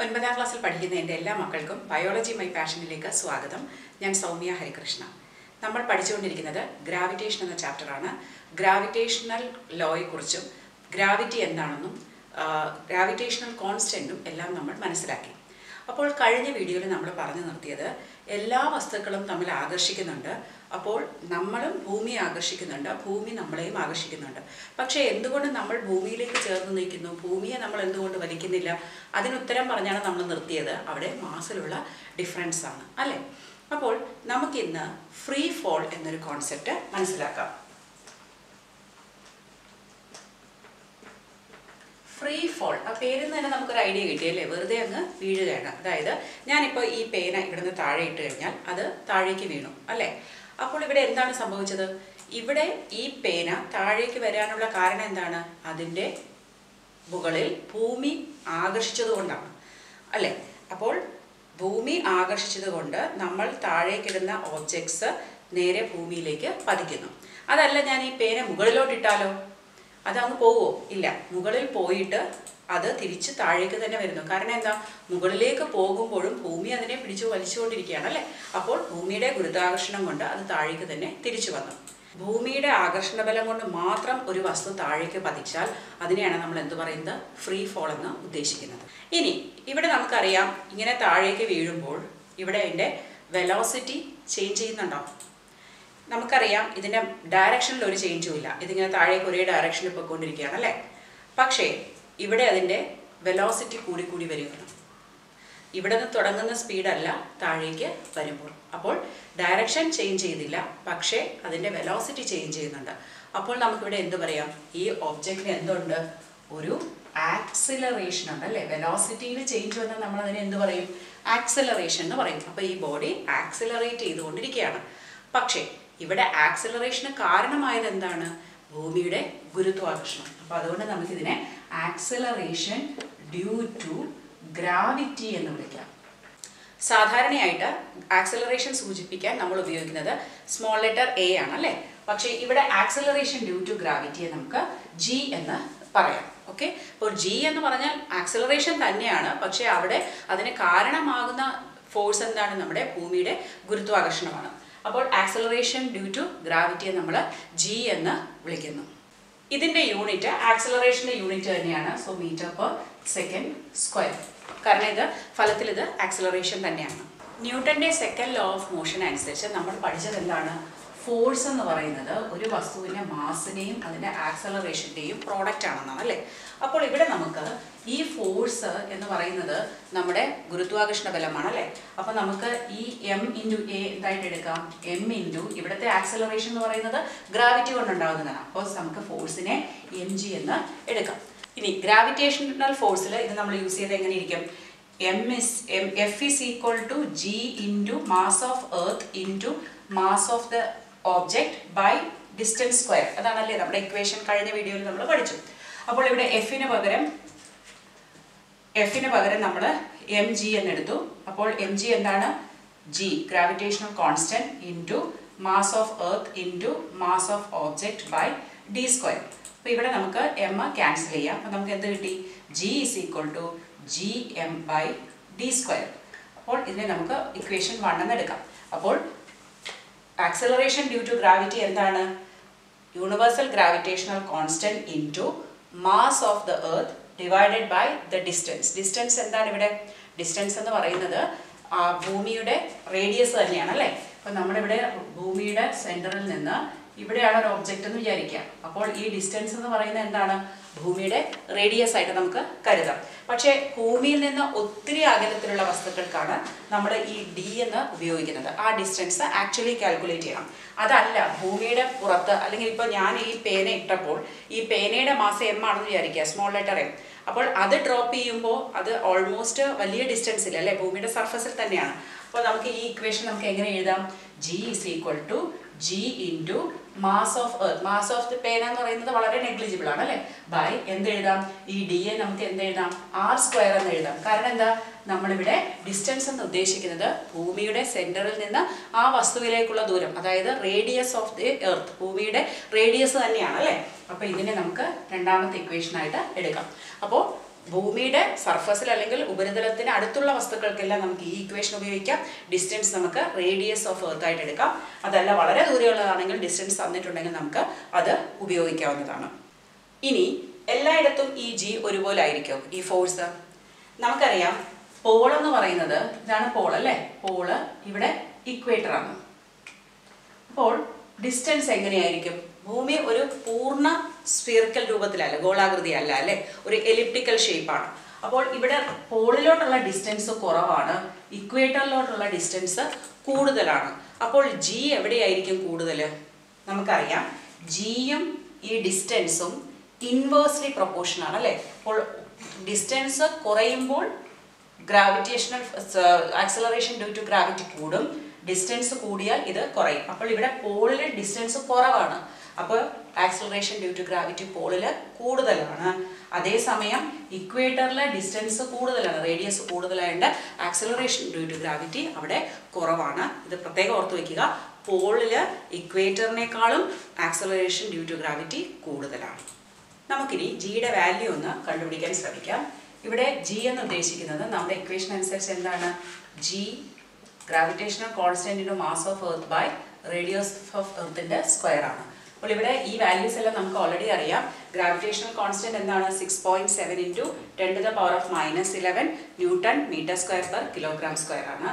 9ാം ക്ലാസ്സിൽ പഠിക്കുന്ന എൻ്റെ എല്ലാ മക്കൾക്കും ബയോളജി മൈ പാഷനിലേക്ക് സ്വാഗതം. ഞാൻ സൗമ്യ ഹരികൃഷ്ണ. നമ്മൾ പഠിച്ചുകൊണ്ടിരിക്കുന്നത് ഗ്രാവിറ്റേഷൻ എന്ന ചാപ്റ്ററാണ്. ഗ്രാവിറ്റേഷണൽ ലോയെക്കുറിച്ചും ഗ്രാവിറ്റി എന്താണെന്നും ഗ്രാവിറ്റേഷണൽ കോൺസ്റ്റൻറ്റും എല്ലാം നമ്മൾ മനസ്സിലാക്കി. അപ്പോൾ കഴിഞ്ഞ വീഡിയോയിൽ നമ്മൾ പറഞ്ഞു നിർത്തിയത് എല്ലാ വസ്തുക്കളും തമ്മിൽ ആകർഷിക്കുന്നുണ്ട്. അപ്പോൾ നമ്മളും ഭൂമിയെ ആകർഷിക്കുന്നുണ്ട്, ഭൂമി നമ്മളെയും ആകർഷിക്കുന്നുണ്ട്. പക്ഷേ എന്തുകൊണ്ട് നമ്മൾ ഭൂമിയിലേക്ക് ചേർന്ന് നിൽക്കുന്നു, ഭൂമിയെ നമ്മൾ എന്തുകൊണ്ട് വലിക്കുന്നില്ല? അതിനുത്തരം പറഞ്ഞാണ് നമ്മൾ നിർത്തിയത്. അവിടെ മാസിലുള്ള ഡിഫറൻസ് ആണ് അല്ലേ? അപ്പോൾ നമുക്കിന്ന് ഫ്രീ ഫോൾ എന്നൊരു കോൺസെപ്റ്റ് മനസ്സിലാക്കാം. ഫ്രീ ഫോൾ, ആ പേരിൽ നിന്ന് തന്നെ നമുക്കൊരു ഐഡിയ കിട്ടിയല്ലേ, വെറുതെ അങ്ങ് വീഴുകയാണ്. അതായത് ഞാനിപ്പോൾ ഈ പേന ഇവിടുന്ന് താഴെ ഇട്ട് കഴിഞ്ഞാൽ അത് താഴേക്ക് വീണു അല്ലേ? അപ്പോൾ ഇവിടെ എന്താണ് സംഭവിച്ചത്? ഇവിടെ ഈ പേന താഴേക്ക് വരാനുള്ള കാരണം എന്താണ്? അതിൻ്റെ മുകളിൽ ഭൂമി ആകർഷിച്ചത് കൊണ്ടാണ് അല്ലേ? അപ്പോൾ ഭൂമി ആകർഷിച്ചത് കൊണ്ട് നമ്മൾ താഴേക്കിടുന്ന ഓബ്ജക്ട്സ് നേരെ ഭൂമിയിലേക്ക് പതിക്കുന്നു. അതല്ല ഞാൻ ഈ പേന മുകളിലോട്ടിട്ടാലോ, അതങ്ങ് പോവോ? ഇല്ല, മുകളിൽ പോയിട്ട് അത് തിരിച്ച് താഴേക്ക് തന്നെ വരുന്നു. കാരണം എന്താ? മുകളിലേക്ക് പോകുമ്പോഴും ഭൂമി അതിനെ പിടിച്ചു വലിച്ചുകൊണ്ടിരിക്കുകയാണ് അല്ലേ? അപ്പോൾ ഭൂമിയുടെ ഗുരുത്വാകർഷണം കൊണ്ട് അത് താഴേക്ക് തന്നെ തിരിച്ചു വന്നു. ഭൂമിയുടെ ആകർഷണ ബലം കൊണ്ട് മാത്രം ഒരു വസ്തു താഴേക്ക് പതിച്ചാൽ അതിനെയാണ് നമ്മൾ എന്ത് പറയുന്നത്? ഫ്രീ ഫോൾ എന്ന് ഉദ്ദേശിക്കുന്നത്. ഇനി ഇവിടെ നമുക്കറിയാം, ഇങ്ങനെ താഴേക്ക് വീഴുമ്പോൾ ഇവിടെ അതിൻ്റെ വെലോസിറ്റി ചേഞ്ച് ചെയ്യുന്നുണ്ടോ? നമുക്കറിയാം ഇതിൻ്റെ ഡയറക്ഷനിൽ ഒരു ചേഞ്ചും ഇല്ല. ഇതിങ്ങനെ താഴേക്ക് ഒരേ ഡയറക്ഷനിൽ പോയിക്കൊണ്ടിരിക്കുകയാണ് അല്ലേ? പക്ഷേ ഇവിടെ അതിൻ്റെ വെലോസിറ്റി കൂടി വരികയാണ്. ഇവിടെ നിന്ന് തുടങ്ങുന്ന സ്പീഡല്ല താഴേക്ക് വരുമ്പോൾ. അപ്പോൾ ഡയറക്ഷൻ ചേഞ്ച് ചെയ്തില്ല, പക്ഷേ അതിൻ്റെ വെലോസിറ്റി ചേഞ്ച് ചെയ്യുന്നുണ്ട്. അപ്പോൾ നമുക്കിവിടെ എന്ത് പറയാം? ഈ ഒബ്ജക്റ്റിന് എന്തുണ്ട്? ഒരു ആക്സിലറേഷൻ ഉണ്ട് അല്ലേ? വെലോസിറ്റിയിൽ ചേഞ്ച് വന്നാൽ നമ്മൾ അതിനെ എന്ത് പറയും? ആക്സിലറേഷൻ എന്ന് പറയും. അപ്പോൾ ഈ ബോഡി ആക്സിലറേറ്റ് ചെയ്തുകൊണ്ടിരിക്കുകയാണ്. പക്ഷേ ഇവിടെ ആക്സിലറേഷന് കാരണമായത് എന്താണ്? ഭൂമിയുടെ ഗുരുത്വാകർഷണം. അപ്പോൾ അതുകൊണ്ട് നമുക്കിതിനെ ആക്സിലറേഷൻ ഡ്യൂ ടു ഗ്രാവിറ്റി എന്ന് വിളിക്കാം. സാധാരണയായിട്ട് ആക്സിലറേഷൻ സൂചിപ്പിക്കാൻ നമ്മൾ ഉപയോഗിക്കുന്നത് സ്മോൾ ലെറ്റർ എ ആണ് അല്ലേ? പക്ഷേ ഇവിടെ ആക്സിലറേഷൻ ഡ്യൂ ടു ഗ്രാവിറ്റിയെ നമുക്ക് ജി എന്ന് പറയാം. ഓക്കെ, അപ്പോൾ ജി എന്ന് പറഞ്ഞാൽ ആക്സിലറേഷൻ തന്നെയാണ്, പക്ഷേ അവിടെ അതിന് കാരണമാകുന്ന ഫോഴ്സ് എന്താണ്? നമ്മുടെ ഭൂമിയുടെ ഗുരുത്വാകർഷണമാണ്. അപ്പോൾ ആക്സിലറേഷൻ ഡ്യൂ ടു ഗ്രാവിറ്റിയെ നമ്മൾ ജി എന്ന് വിളിക്കുന്നു. ഇതിൻ്റെ യൂണിറ്റ്, ആക്സിലറേഷൻ്റെ യൂണിറ്റ് തന്നെയാണ്. So meter per second square. കാരണം ഇത് ഫലത്തിൽ ഇത് ആക്സിലറേഷൻ തന്നെയാണ്. ന്യൂട്ടൻ്റെ സെക്കൻഡ് ലോ ഓഫ് മോഷൻ അനുസരിച്ച് നമ്മൾ പഠിച്ചത് എന്താണ്? ഫോഴ്സ് എന്ന് പറയുന്നത് ഒരു വസ്തുവിൻ്റെ മാസിനെയും അതിൻ്റെ ആക്സലറേഷൻ്റെയും പ്രോഡക്റ്റ് ആണെന്നാണ് അല്ലേ? അപ്പോൾ ഇവിടെ നമുക്ക് ഈ ഫോഴ്സ് എന്ന് പറയുന്നത് നമ്മുടെ ഗുരുത്വാകർഷണ ബലമാണ് അല്ലേ? അപ്പോൾ നമുക്ക് ഈ എം ഇൻറ്റു എ എന്തായിട്ട് എടുക്കാം? എം ഇൻറ്റു ഇവിടുത്തെ ആക്സലറേഷൻ എന്ന് പറയുന്നത് ഗ്രാവിറ്റി കൊണ്ടുണ്ടാകുന്നതാണ്. അപ്പോൾ നമുക്ക് ഫോഴ്സിനെ എം ജി എന്ന് എടുക്കാം. ഇനി ഗ്രാവിറ്റേഷണൽ ഫോഴ്സിൽ ഇത് നമ്മൾ യൂസ് ചെയ്ത് എങ്ങനെ ഇരിക്കും? F is equal to G into mass of earth into mass of the object by distance square. അതാണല്ലേ നമ്മുടെ ഇക്വേഷൻ കഴിഞ്ഞ വീഡിയോയിൽ നമ്മൾ പഠിച്ചു. അപ്പോൾ ഇവിടെ എഫിന് പകരം നമ്മൾ എം ജി എന്നെടുത്തു. അപ്പോൾ എം ജി എന്താണ്? G gravitational constant into mass of earth into mass of object by D square. അപ്പോൾ ഇവിടെ നമുക്ക് എം ക്യാൻസൽ ചെയ്യാം. അപ്പോൾ നമുക്ക് എന്ത് കിട്ടി? G is equal to G M by D square. അപ്പോൾ ഇതിനെ നമുക്ക് ഇക്വേഷൻ 1 എന്ന് എടുക്കാം. അപ്പോൾ ആക്സിലറേഷൻ ഡ്യൂ ടു ഗ്രാവിറ്റി എന്താണ്? Universal gravitational constant into mass of the earth divided by the distance. Distance എന്താണ് ഇവിടെ? ഡിസ്റ്റൻസ് എന്ന് പറയുന്നത് ഭൂമിയുടെ റേഡിയസ് തന്നെയാണ് അല്ലേ? അപ്പോൾ നമ്മളിവിടെ ഭൂമിയുടെ സെൻറ്ററിൽ നിന്ന് ഇവിടെയാണ് ഒരു ഒബ്ജക്റ്റ് എന്ന് വിചാരിക്കുക. അപ്പോൾ ഈ ഡിസ്റ്റൻസ് എന്ന് പറയുന്നത് എന്താണ്? ഭൂമിയുടെ റേഡിയസ് ആയിട്ട് നമുക്ക് കരുതാം. പക്ഷേ ഭൂമിയിൽ നിന്ന് ഒത്തിരി അകലത്തിലുള്ള വസ്തുക്കൾക്കാണ് നമ്മൾ ഈ ഡി എന്ന് ഉപയോഗിക്കുന്നത്. ആ ഡിസ്റ്റൻസ് ആക്ച്വലി കാൽക്കുലേറ്റ് ചെയ്യണം. അതല്ല ഭൂമിയുടെ പുറത്ത്, അല്ലെങ്കിൽ ഇപ്പോൾ ഞാൻ ഈ പേന ഇട്ടപ്പോൾ ഈ പേനയുടെ മാസം എം ആണെന്ന് വിചാരിക്കുക, സ്മോൾ ലെറ്റർ എം. അപ്പോൾ അത് ഡ്രോപ്പ് ചെയ്യുമ്പോൾ അത് ഓൾമോസ്റ്റ് വലിയ ഡിസ്റ്റൻസിൽ അല്ലേ, ഭൂമിയുടെ സർഫസിൽ തന്നെയാണ്. അപ്പോൾ നമുക്ക് ഈ ഇക്വേഷൻ നമുക്ക് എങ്ങനെ എഴുതാം? G is equal to G into mass of earth. Mass of the പേന എന്ന് പറയുന്നത് വളരെ നെഗ്ലിജിബിൾ ആണ് അല്ലേ? ബൈ എന്ത് എഴുതാം? ഈ ഡി എ നമുക്ക് എന്ത് എഴുതാം? ആർ സ്ക്വയർ എന്ന് എഴുതാം. കാരണം എന്താ? നമ്മളിവിടെ ഡിസ്റ്റൻസ് എന്ന് ഉദ്ദേശിക്കുന്നത് ഭൂമിയുടെ സെൻറ്ററിൽ നിന്ന് ആ വസ്തുവിലേക്കുള്ള ദൂരം, അതായത് റേഡിയസ് ഓഫ് ദി എർത്ത്, ഭൂമിയുടെ റേഡിയസ് തന്നെയാണ് അല്ലേ? അപ്പോൾ ഇതിനെ നമുക്ക് രണ്ടാമത്തെ ഇക്വേഷനായിട്ട് എടുക്കാം. അപ്പോൾ ഭൂമിയുടെ സർഫസിൽ അല്ലെങ്കിൽ ഉപരിതലത്തിന് അടുത്തുള്ള വസ്തുക്കൾക്കെല്ലാം നമുക്ക് ഈ ഇക്വേഷൻ ഉപയോഗിക്കാം. ഡിസ്റ്റൻസ് നമുക്ക് റേഡിയസ് ഓഫ് എർത്ത് ആയിട്ട് എടുക്കാം. അതല്ല വളരെ ദൂരെയുള്ളതാണെങ്കിൽ ഡിസ്റ്റൻസ് തന്നിട്ടുണ്ടെങ്കിൽ നമുക്ക് അത് ഉപയോഗിക്കാവുന്നതാണ്. ഇനി എല്ലായിടത്തും ഈ ജി ഒരുപോലെ ആയിരിക്കും ഈ ഫോഴ്സ്? നമുക്കറിയാം പോൾ എന്ന് പറയുന്നത് ഇതാണ് പോൾ അല്ലേ. പോള് ഇവിടെ ഇക്വേറ്റർ ആണ്. അപ്പോൾ ഡിസ്റ്റൻസ് എങ്ങനെയായിരിക്കും? ഭൂമി ഒരു പൂർണ്ണ സ്ഫിയറിക്കൽ രൂപത്തിലല്ല, ഗോളാകൃതി അല്ല അല്ലെ, ഒരു എലിപ്റ്റിക്കൽ ഷേപ്പാണ്. അപ്പോൾ ഇവിടെ പോളിലോട്ടുള്ള ഡിസ്റ്റൻസ് കുറവാണ്, ഇക്വേറ്ററിലോട്ടുള്ള ഡിസ്റ്റൻസ് കൂടുതലാണ്. അപ്പോൾ ജി എവിടെയായിരിക്കും കൂടുതൽ? നമുക്കറിയാം ജിയും ഈ ഡിസ്റ്റൻസും ഇൻവേഴ്സ്ലി പ്രൊപ്പോർഷൻ ആണ് അല്ലേ. അപ്പോൾ ഡിസ്റ്റൻസ് കുറയുമ്പോൾ gravitational acceleration due to gravity കൂടും, ഡിസ്റ്റൻസ് കൂടിയാൽ ഇത് കുറയും. അപ്പോൾ ഇവിടെ പോളിൽ ഡിസ്റ്റൻസ് കുറവാണ്, അപ്പോൾ ആക്സലറേഷൻ ഡ്യൂ ടു ഗ്രാവിറ്റി പോളിൽ കൂടുതലാണ്. അതേസമയം ഇക്വേറ്ററിലെ ഡിസ്റ്റൻസ് കൂടുതലാണ്, റേഡിയസ് കൂടുതലായതുകൊണ്ട് ആക്സലറേഷൻ ഡ്യൂ ടു ഗ്രാവിറ്റി അവിടെ കുറവാണ്. ഇത് പ്രത്യേകം ഓർത്ത് വയ്ക്കുക. പോളിൽ ഇക്വേറ്ററിനേക്കാളും ആക്സലറേഷൻ ഡ്യൂ ടു ഗ്രാവിറ്റി കൂടുതലാണ്. നമുക്കിനി ജിയുടെ വാല്യൂ ഒന്ന് കണ്ടുപിടിക്കാൻ ശ്രമിക്കാം. ഇവിടെ ജി എന്ന് ഉദ്ദേശിക്കുന്നത് നമ്മുടെ ഇക്വേഷൻ അനുസരിച്ച് എന്താണ്? G gravitational constant into mass of earth by radius of എർത്തിന്റെ സ്ക്വയർ ആണ്. അപ്പോൾ ഇവിടെ ഈ വാല്യൂസ് എല്ലാം നമുക്ക് ഓൾറെഡി അറിയാം. ഗ്രാവിറ്റേഷണൽ കോൺസ്റ്റന്റ് എന്താണ്? 6.7 into 10⁻⁻11 newton meter square per kilogram square ആണ്.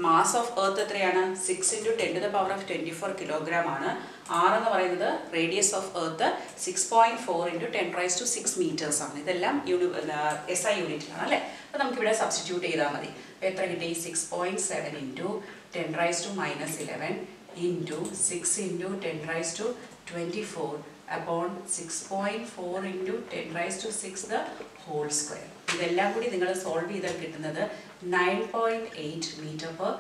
മാസ് ഓഫ് എർത്ത് എത്രയാണ്? 6 ഇൻറ്റു 10⁻24 കിലോഗ്രാം ആണ്. ആർ എന്ന് പറയുന്നത് radius of earth 6.4 into 10⁻6 meters ആണ്. ഇതെല്ലാം SI യൂണിറ്റിലാണ് അല്ലേ. അപ്പോൾ നമുക്കിവിടെ സബ്സ്റ്റിറ്റ്യൂട്ട് ചെയ്താൽ മതി. എത്ര കിട്ടി? 6.7 into 10⁻⁻11 into 6 into 10⁻24 upon 6.4 into 10⁻6 the whole square. ഇതെല്ലാം കൂടി നിങ്ങൾ സോൾവ് ചെയ്താൽ കിട്ടുന്നത് 9.8 മീറ്റർ പെർ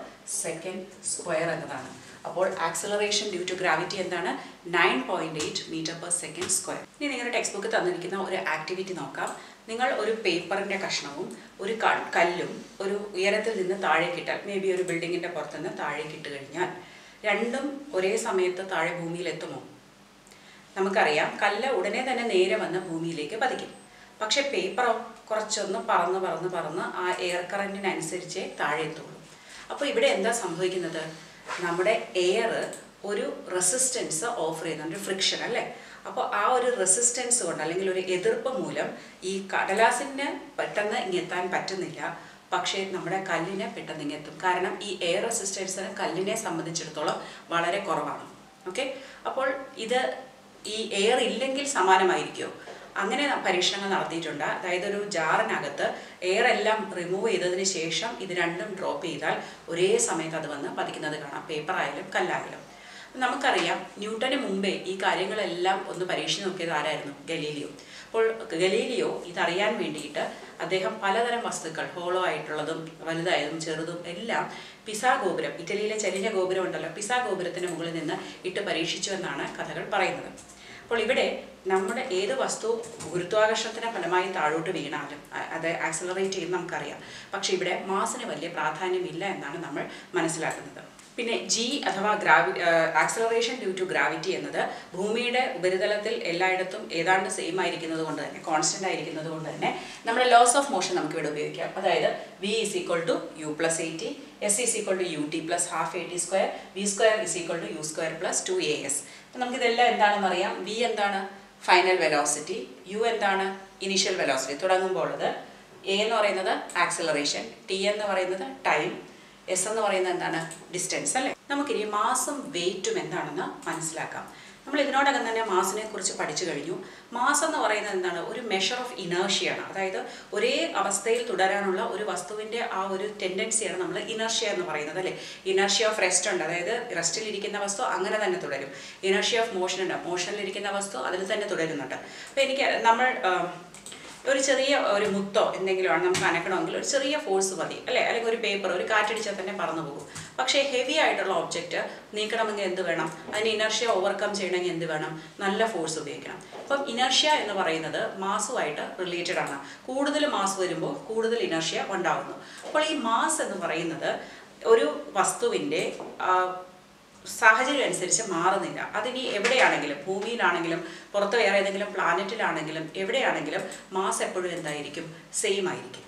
സെക്കൻഡ് സ്ക്വയർ എന്നതാണ്. അപ്പോൾ ആക്സലറേഷൻ ഡ്യൂ ടു ഗ്രാവിറ്റി എന്താണ്? 9.8 മീറ്റർ പെർ സെക്കൻഡ് സ്ക്വയർ. ഇനി നിങ്ങളുടെ ടെക്സ്റ്റ് ബുക്ക് തന്നിരിക്കുന്ന ഒരു ആക്ടിവിറ്റി നോക്കാം. നിങ്ങൾ ഒരു പേപ്പറിൻ്റെ കഷ്ണവും ഒരു കല്ലും ഒരു ഉയരത്തിൽ നിന്ന് താഴേക്കിട്ടാൽ, മേ ബി ഒരു ബിൽഡിങ്ങിൻ്റെ പുറത്തുനിന്ന് താഴേക്കിട്ട് കഴിഞ്ഞാൽ രണ്ടും ഒരേ സമയത്ത് താഴെ ഭൂമിയിലെത്തുമോ? നമുക്കറിയാം കല്ല് ഉടനെ തന്നെ നേരെ വന്ന് ഭൂമിയിലേക്ക് പതിക്കും. പക്ഷെ പേപ്പറോ കുറച്ചൊന്ന് പറന്ന് ആ എയർ കറൻറ്റിനനുസരിച്ചേ താഴെ എത്തുള്ളൂ. അപ്പോൾ ഇവിടെ എന്താ സംഭവിക്കുന്നത്? നമ്മുടെ എയർ ഒരു റെസിസ്റ്റൻസ് ഓഫർ ചെയ്യുന്നുണ്ട്, ഫ്രിക്ഷൻ അല്ലേ. അപ്പോൾ ആ ഒരു റെസിസ്റ്റൻസ് കൊണ്ട് അല്ലെങ്കിൽ ഒരു എതിർപ്പ് മൂലം ഈ കടലാസിന് പെട്ടെന്ന് ഇങ്ങെത്താൻ പറ്റുന്നില്ല, പക്ഷേ നമ്മുടെ കല്ലിനെ പെട്ടെന്ന് ഇങ്ങെത്തും. കാരണം ഈ എയർ റെസിസ്റ്റൻസ് കല്ലിനെ സംബന്ധിച്ചിടത്തോളം വളരെ കുറവാണ്. ഓക്കെ, അപ്പോൾ ഇത് ഈ എയർ ഇല്ലെങ്കിൽ സമാനമായിരിക്കുമോ? അങ്ങനെ പരീക്ഷണങ്ങൾ നടത്തിയിട്ടുണ്ട്. അതായത് ഒരു ജാറിനകത്ത് എയർ എല്ലാം റിമൂവ് ചെയ്തതിന് ശേഷം ഇത് രണ്ടും ഡ്രോപ്പ് ചെയ്താൽ ഒരേ സമയത്ത് അത് വന്ന് പതിക്കുന്നത് കാണാം, പേപ്പർ ആയാലും കല്ലായാലും. നമുക്കറിയാം ന്യൂട്ടന് മുമ്പേ ഈ കാര്യങ്ങളെല്ലാം ഒന്ന് പരീക്ഷിച്ച് നോക്കിയത് ആരായിരുന്നു? ഗലീലിയോ. അപ്പോൾ ഗലീലിയോ ഇതറിയാൻ വേണ്ടിയിട്ട് അദ്ദേഹം പലതരം വസ്തുക്കൾ, ഹോളോ ആയിട്ടുള്ളതും വലുതായതും ചെറുതും എല്ലാം പിസാ ഗോപുരം, ഇറ്റലിയിലെ ചരിഞ്ഞ ഗോപുരം ഉണ്ടല്ലോ, പിസാ ഗോപുരത്തിന് മുകളിൽ നിന്ന് ഇട്ട് പരീക്ഷിച്ചു എന്നാണ് കഥകൾ പറയുന്നത്. അപ്പോൾ ഇവിടെ നമ്മുടെ ഏത് വസ്തു ഗുരുത്വാകർഷണത്തിന് ഫലമായി താഴോട്ട് വീണാലും അത് ആക്സലറേറ്റ് ചെയ്യുന്ന നമുക്കറിയാം. പക്ഷേ ഇവിടെ മാസിന് വലിയ പ്രാധാന്യമില്ല എന്നാണ് നമ്മൾ മനസ്സിലാക്കുന്നത്. പിന്നെ ജി അഥവാ ആക്സലറേഷൻ ഡ്യൂ ടു ഗ്രാവിറ്റി എന്നത് ഭൂമിയുടെ ഉപരിതലത്തിൽ എല്ലായിടത്തും ഏതാണ്ട് സെയിം ആയിരിക്കുന്നത് കൊണ്ട് തന്നെ, കോൺസ്റ്റന്റ് ആയിരിക്കുന്നത് കൊണ്ട് തന്നെ നമ്മുടെ ലോസ് ഓഫ് മോഷൻ നമുക്ക് ഇവിടെ ഉപയോഗിക്കാം. അതായത് V = U + AT, S = UT + ½ AT², V² = U² + 2AS. അപ്പം നമുക്കിതെല്ലാം എന്താണെന്ന് അറിയാം. V എന്താണ്? Final velocity. U എന്താണ്? ഇനീഷ്യൽ വെലോസിറ്റി, തുടങ്ങുമ്പോൾ ഉള്ളത്. A എന്ന് പറയുന്നത് ആക്സലറേഷൻ, T എന്ന് പറയുന്നത് ടൈം, S എന്ന് പറയുന്നത് എന്താണ്? ഡിസ്റ്റൻസ് അല്ലേ. നമുക്കിനി മാസും വെയിറ്റും എന്താണെന്ന് മനസ്സിലാക്കാം. നമ്മൾ ഇതിനോടകം തന്നെ മാസിനെ കുറിച്ച് പഠിച്ചു കഴിഞ്ഞു. മാസ് എന്ന് പറയുന്നത് എന്താണ്? ഒരു മെഷർ ഓഫ് ഇനേർഷ്യയാണ്. അതായത് ഒരേ അവസ്ഥയിൽ തുടരാനുള്ള ഒരു വസ്തുവിൻ്റെ ആ ഒരു ടെൻഡൻസിയാണ് നമ്മൾ ഇനേർഷ്യ എന്ന് പറയുന്നത് അല്ലേ. ഇനേർഷ്യ ഓഫ് റെസ്റ്റ് ഉണ്ട്, അതായത് റെസ്റ്റിലിരിക്കുന്ന വസ്തു അങ്ങനെ തന്നെ തുടരും. ഇനേർഷ്യ ഓഫ് മോഷൻ ഉണ്ട്, മോഷനിലിരിക്കുന്ന വസ്തു അതിൽ തന്നെ തുടരുന്നുണ്ട്. അപ്പോൾ നമ്മൾ ഒരു ചെറിയ ഒരു മുത്തോ എന്തെങ്കിലുമാണ് നമുക്ക് അനക്കണമെങ്കിൽ ഒരു ചെറിയ ഫോഴ്സ് മതി അല്ലേ. അല്ലെങ്കിൽ ഒരു പേപ്പർ ഒരു കാറ്റടിച്ചാൽ തന്നെ പറന്നു പോകും. പക്ഷേ ഹെവി ആയിട്ടുള്ള ഒബ്ജക്റ്റ് നീക്കണമെങ്കിൽ എന്ത് വേണം? അതിന് ഇനർഷ്യ ഓവർകം ചെയ്യണമെങ്കിൽ എന്ത് വേണം? നല്ല ഫോഴ്സ് ഉപയോഗിക്കണം. അപ്പം ഇനർഷ്യ എന്ന് പറയുന്നത് മാസുമായിട്ട് റിലേറ്റഡ് ആണ്. കൂടുതൽ മാസ് വരുമ്പോൾ കൂടുതൽ ഇനർഷ്യ ഉണ്ടാകുന്നു. അപ്പോൾ ഈ മാസ് എന്ന് പറയുന്നത് ഒരു വസ്തുവിൻ്റെ സാഹചര്യം അനുസരിച്ച് മാറുന്നില്ല. അതിനി എവിടെയാണെങ്കിലും, ഭൂമിയിലാണെങ്കിലും പുറത്ത് വേറെ ഏതെങ്കിലും പ്ലാനറ്റിലാണെങ്കിലും എവിടെയാണെങ്കിലും മാസ് എപ്പോഴും എന്തായിരിക്കും? സെയിം ആയിരിക്കും.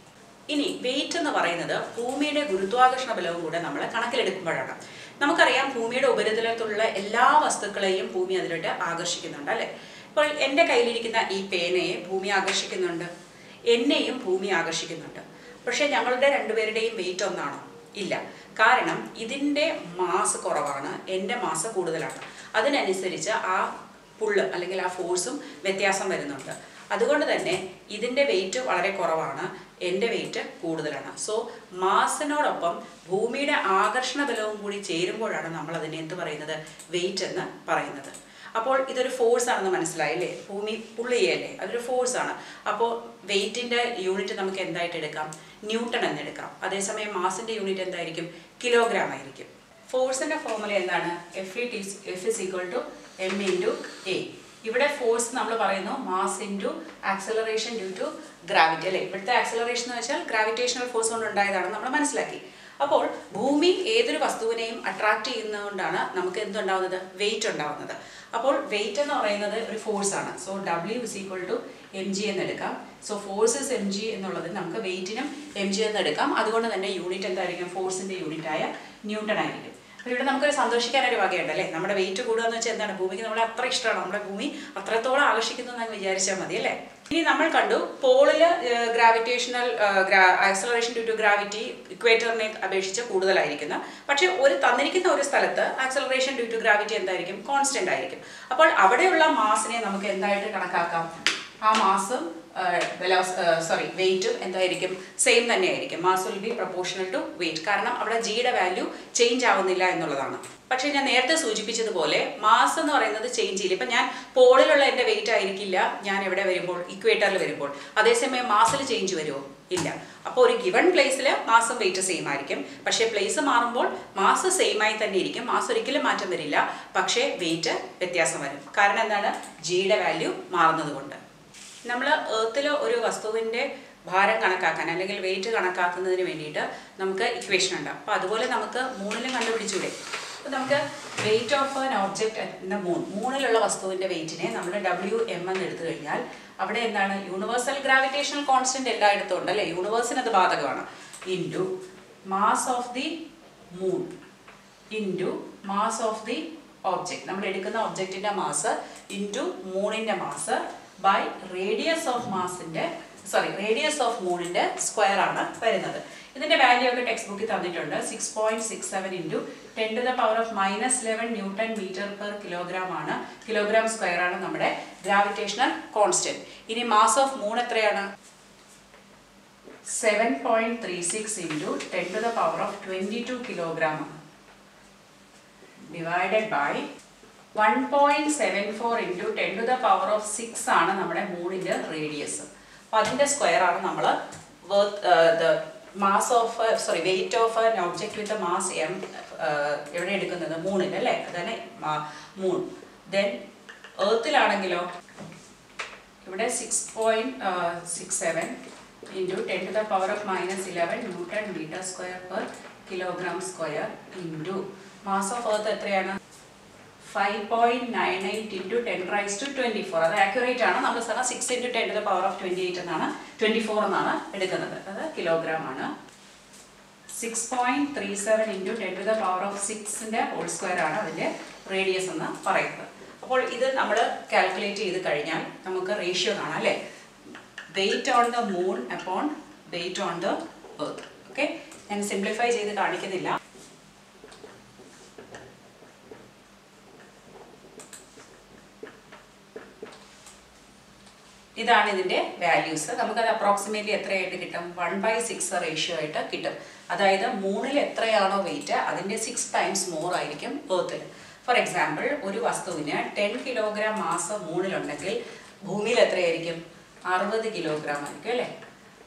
ഇനി വെയിറ്റ് എന്ന് പറയുന്നത് ഭൂമിയുടെ ഗുരുത്വാകർഷണ ബലവും കൂടെ നമ്മൾ കണക്കിലെടുക്കുമ്പോഴാണ്. നമുക്കറിയാം ഭൂമിയുടെ ഉപരിതലത്തിലുള്ള എല്ലാ വസ്തുക്കളെയും ഭൂമി അതിലോട്ട് ആകർഷിക്കുന്നുണ്ട് അല്ലേ? ഇപ്പോൾ എൻ്റെ കയ്യിലിരിക്കുന്ന ഈ പേനയെ ഭൂമി ആകർഷിക്കുന്നുണ്ട്, എന്നെയും ഭൂമി ആകർഷിക്കുന്നുണ്ട്. പക്ഷേ ഞങ്ങളുടെ രണ്ടുപേരുടെയും വെയിറ്റ് ഒന്നാണോ? ഇല്ല. കാരണം ഇതിൻ്റെ മാസ് കുറവാണ്, എൻ്റെ മാസ് കൂടുതലാണ്. അതിനനുസരിച്ച് ആ പുള്ള് അല്ലെങ്കിൽ ആ ഫോഴ്സും വ്യത്യാസം വരുന്നുണ്ട്. അതുകൊണ്ട് തന്നെ ഇതിൻ്റെ വെയിറ്റ് വളരെ കുറവാണ്, എൻ്റെ വെയിറ്റ് കൂടുതലാണ്. സോ മാസിനോടൊപ്പം ഭൂമിയുടെ ആകർഷണ ബലവും കൂടി ചേരുമ്പോഴാണ് നമ്മൾ അതിനെ എന്ത് പറയുന്നത്? വെയിറ്റ് എന്ന് പറയുന്നത്. അപ്പോൾ ഇതൊരു ഫോഴ്സ് ആണെന്ന് മനസ്സിലായില്ലേ? ഭൂമി പുള്ള് ചെയ്യല്ലേ, അതൊരു ഫോഴ്സ് ആണ്. അപ്പോൾ വെയിറ്റിൻ്റെ യൂണിറ്റ് നമുക്ക് എന്തായിട്ട് എടുക്കാം? ന്യൂട്ടൺ എന്നെടുക്കാം. അതേസമയം മാസിൻ്റെ യൂണിറ്റ് എന്തായിരിക്കും? കിലോഗ്രാം ആയിരിക്കും. ഫോഴ്സിൻ്റെ ഫോർമുല എന്താണ്? F is equal to m into a. ഇവിടെ ഫോഴ്സ് നമ്മൾ പറയുന്നു mass into acceleration due to gravity അല്ലേ? ഇവിടുത്തെ ആക്സലറേഷൻ എന്ന് വെച്ചാൽ ഗ്രാവിറ്റേഷണൽ ഫോഴ്സ് കൊണ്ട് ഉണ്ടായതാണെന്ന് നമ്മൾ മനസ്സിലാക്കി. അപ്പോൾ ഭൂമി ഏതൊരു വസ്തുവിനെയും അട്രാക്ട് ചെയ്യുന്നതുകൊണ്ടാണ് നമുക്ക് എന്തുണ്ടാവുന്നത്? വെയിറ്റ് ഉണ്ടാവുന്നത്. അപ്പോൾ വെയിറ്റ് എന്ന് പറയുന്നത് ഒരു ഫോഴ്സ് ആണ്. So W is equal to mg എന്നെടുക്കാം. സോ ഫോഴ്സ് ഇസ് mg എന്നുള്ളത് നമുക്ക് വെയിറ്റിനും mg എന്നെടുക്കാം. അതുകൊണ്ട് തന്നെ യൂണിറ്റ് എന്തായിരിക്കും? ഫോഴ്സിൻ്റെ യൂണിറ്റായ ന്യൂട്ടൺ ആയിരിക്കും. അപ്പോൾ ഇവിടെ നമുക്കൊരു സന്തോഷിക്കാനൊരു വകയുണ്ട് അല്ലേ? നമ്മുടെ വെയിറ്റ് കൂടുക എന്ന് വെച്ചാൽ എന്താണ്? ഭൂമിക്ക് നമ്മളെ അത്ര ഇഷ്ടമാണ്, നമ്മുടെ ഭൂമി അത്രത്തോളം ആകർഷിക്കുന്നു എന്ന് വിചാരിച്ചാൽ മതി അല്ലേ? ഇനി നമ്മൾ കണ്ടു പോളിൽ gravitational acceleration due to gravity ഇക്വേറ്ററിനെ അപേക്ഷിച്ച് കൂടുതലായിരിക്കുന്ന, പക്ഷേ തന്നിരിക്കുന്ന ഒരു സ്ഥലത്ത് ആക്സലറേഷൻ ഡ്യൂ ടു ഗ്രാവിറ്റി എന്തായിരിക്കും? കോൺസ്റ്റന്റ് ആയിരിക്കും. അപ്പോൾ അവിടെയുള്ള മാസിനെ നമുക്ക് എന്തായിട്ട് കണക്കാക്കാം? ആ മാസും വെയിറ്റും എന്തായിരിക്കും? സെയിം തന്നെയായിരിക്കും. Mass will be proportional to weight. കാരണം അവിടെ ജിയുടെ വാല്യൂ ചേഞ്ച് ആവുന്നില്ല എന്നുള്ളതാണ്. പക്ഷേ ഞാൻ നേരത്തെ സൂചിപ്പിച്ചതുപോലെ മാസ് എന്ന് പറയുന്നത് ചേഞ്ച് ചെയ്യില്ല. ഇപ്പം ഞാൻ പോളിലുള്ള എൻ്റെ വെയിറ്റ് ആയിരിക്കില്ല ഞാൻ എവിടെ വരുമ്പോൾ? ഇക്വേറ്ററിൽ വരുമ്പോൾ. അതേസമയം മാസിൽ ചേഞ്ച് വരുമോ? ഇല്ല. അപ്പോൾ ഒരു ഗിവൺ പ്ലേസിൽ മാസും വെയിറ്റ് സെയിം ആയിരിക്കും. പക്ഷേ പ്ലേസ് മാറുമ്പോൾ മാസ് സെയിം ആയി തന്നെ ഇരിക്കും, മാസ് ഒരിക്കലും മാറ്റം വരില്ല. പക്ഷേ വെയിറ്റ് വ്യത്യാസം വരും. കാരണം എന്താണ്? ജിയുടെ വാല്യൂ മാറുന്നത് കൊണ്ട്. നമ്മൾ എർത്തിൽ ഒരു വസ്തുവിൻ്റെ ഭാരം കണക്കാക്കാൻ അല്ലെങ്കിൽ വെയിറ്റ് കണക്കാക്കുന്നതിന് വേണ്ടിയിട്ട് നമുക്ക് ഇക്വേഷൻ ഉണ്ട്. അപ്പോൾ അതുപോലെ നമുക്ക് മൂണിലും കണ്ടുപിടിച്ചൂടെ? അപ്പോൾ നമുക്ക് weight of an object in the മൂണിലുള്ള വസ്തുവിൻ്റെ വെയിറ്റിനെ നമ്മൾ WM എന്ന് എടുത്തു കഴിഞ്ഞാൽ അവിടെ എന്താണ്? യൂണിവേഴ്സൽ ഗ്രാവിറ്റേഷണൽ കോൺസ്റ്റന്റ് എല്ലായിടത്തും ഉണ്ട് അല്ലേ? യൂണിവേഴ്സിന് അത് ബാധകമാണ്. Into mass of the moon into mass of the object, നമ്മൾ എടുക്കുന്ന ഒബ്ജക്റ്റിൻ്റെ മാസ് ഇൻറ്റു മൂണിൻ്റെ മാസ് ബൈ റേഡിയസ് ഓഫ് മൂണിൻ്റെ സ്ക്വയർ ആണ് വരുന്നത്. ഇതിൻ്റെ വാല്യൂ ഒക്കെ ടെക്സ്റ്റ് ബുക്കിൽ തന്നിട്ടുണ്ട്. 6.67 into 10⁻⁻11 newton metre per kilogram ആണ്. കിലോഗ്രാം സ്ക്വയർ ആണ് നമ്മുടെ ഗ്രാവിറ്റേഷണൽ കോൺസ്റ്റന്റ്. ഇനി മാസ് ഓഫ് മൂൺ എത്രയാണ്? 7.36 ഇൻറ്റു 10⁻22 കിലോഗ്രാം ആണ്. ഡിവൈഡഡ് ബൈ 1.74 ഇൻറ്റു 10⁻6 ആണ് നമ്മുടെ മൂണിൻ്റെ റേഡിയസ്. അപ്പോൾ അതിൻ്റെ സ്ക്വയർ ആണ് നമ്മൾ wait of an object with mass m എവിടെ എടുക്കുന്നത്? മൂണിൽ അല്ലേ? അതാണ് മൂൺ. ദെൻ എർത്തിലാണെങ്കിലോ ഇവിടെ 6.67 into 10⁻⁻11 newton meter square per kilogram square into mass of earth എത്രയാണ്? 5.98 ഇൻറ്റു 10⁻24. അത് ആക്യുറേറ്റ് ആണ്. നമ്മൾ 6 ഇൻറ്റു 10⁻28 എന്നാണ് 24 എന്നാണ് എടുക്കുന്നത്. അത് കിലോഗ്രാം ആണ്. 6.37 ഇൻറ്റു 10⁻6ൻ്റെ ഹോൾ സ്ക്വയർ ആണ് അതിൻ്റെ റേഡിയസ് എന്ന് പറയുന്നത്. അപ്പോൾ ഇത് നമ്മൾ കാൽക്കുലേറ്റ് ചെയ്ത് കഴിഞ്ഞാൽ നമുക്ക് റേഷ്യോ കാണാം അല്ലേ? Weight on the moon upon weight on the earth. Okay, ഞാൻ സിംപ്ലിഫൈ ചെയ്ത് കാണിക്കുന്നില്ല. ഇതാണ് ഇതിൻ്റെ വാല്യൂസ്. നമുക്കത് അപ്രോക്സിമേറ്റ്ലി എത്രയായിട്ട് കിട്ടും? 1/6 റേഷ്യോ ആയിട്ട് കിട്ടും. അതായത് മൂണിൽ എത്രയാണോ വെയിറ്റ് അതിൻ്റെ 6 ടൈംസ് മോർ ആയിരിക്കും എർത്തിൽ. ഫോർ എക്സാമ്പിൾ, ഒരു വസ്തുവിന് 10 കിലോഗ്രാം മാസ് മൂണിലുണ്ടെങ്കിൽ ഭൂമിയിൽ എത്രയായിരിക്കും? 60 കിലോഗ്രാം ആയിരിക്കും അല്ലേ?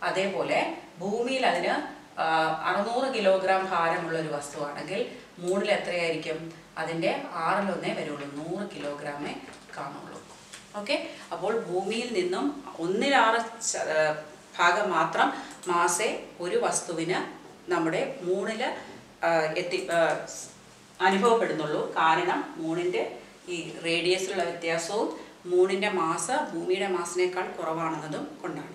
അതേപോലെ ഭൂമിയിൽ അതിന് 600 കിലോഗ്രാം ഭാരമുള്ള ഒരു വസ്തുവാണെങ്കിൽ മൂണിൽ എത്രയായിരിക്കും? അതിൻ്റെ 6/1 വരുള്ളൂ, 100 കിലോഗ്രാമേ കാണുള്ളൂ. ഓക്കെ, അപ്പോൾ ഭൂമിയിൽ നിന്നും 1/6 ഭാഗം മാത്രം മാസേ ഒരു വസ്തുവിന് നമ്മുടെ മൂണിൽ അനുഭവപ്പെടുന്നുള്ളൂ. കാരണം മൂണിൻ്റെ ഈ റേഡിയസിലുള്ള വ്യത്യാസവും മൂണിൻ്റെ മാസ് ഭൂമിയുടെ മാസിനേക്കാൾ കുറവാണെന്നതും കൊണ്ടാണ്.